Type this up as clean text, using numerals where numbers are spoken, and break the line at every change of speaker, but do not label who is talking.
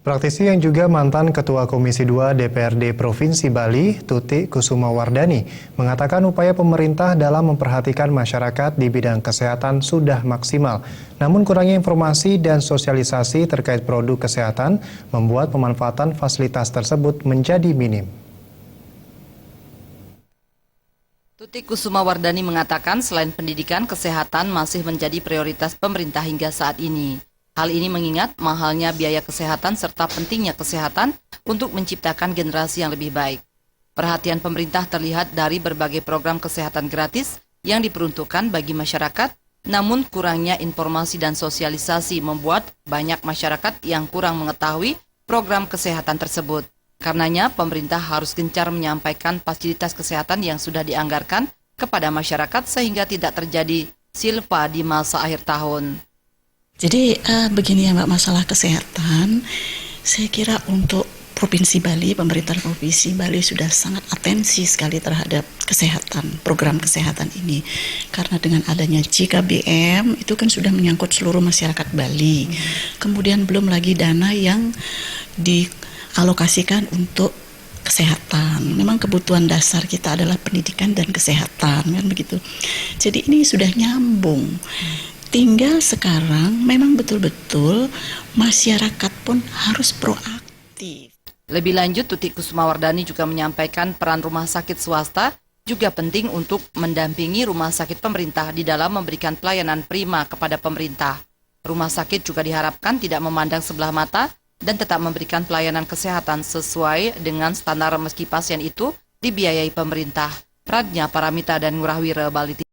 Praktisi yang juga mantan Ketua Komisi 2 DPRD Provinsi Bali, Tutik Kusumawardani, mengatakan upaya pemerintah dalam memperhatikan masyarakat di bidang kesehatan sudah maksimal. Namun kurangnya informasi dan sosialisasi terkait produk kesehatan membuat pemanfaatan fasilitas tersebut menjadi minim.
Tutik Kusumawardani mengatakan selain pendidikan, kesehatan masih menjadi prioritas pemerintah hingga saat ini. Hal ini mengingat mahalnya biaya kesehatan serta pentingnya kesehatan untuk menciptakan generasi yang lebih baik. Perhatian pemerintah terlihat dari berbagai program kesehatan gratis yang diperuntukkan bagi masyarakat, namun kurangnya informasi dan sosialisasi membuat banyak masyarakat yang kurang mengetahui program kesehatan tersebut. Karenanya, pemerintah harus gencar menyampaikan fasilitas kesehatan yang sudah dianggarkan kepada masyarakat sehingga tidak terjadi silpa di masa akhir tahun.
Jadi begini ya Mbak, masalah kesehatan, saya kira untuk Provinsi Bali, pemerintah Provinsi Bali sudah sangat atensi sekali terhadap kesehatan, program kesehatan ini. Karena dengan adanya JKBM itu kan sudah menyangkut seluruh masyarakat Bali. Kemudian belum lagi dana yang dialokasikan untuk kesehatan. Memang kebutuhan dasar kita adalah pendidikan dan kesehatan, kan begitu. Jadi ini sudah nyambung. Tinggal sekarang memang betul-betul masyarakat pun harus proaktif.
Lebih lanjut, Tutik Kusumawardani juga menyampaikan peran rumah sakit swasta juga penting untuk mendampingi rumah sakit pemerintah di dalam memberikan pelayanan prima kepada pemerintah. Rumah sakit juga diharapkan tidak memandang sebelah mata dan tetap memberikan pelayanan kesehatan sesuai dengan standar meski pasien itu dibiayai pemerintah. Pradnya Paramita dan Ngurahwira Bali.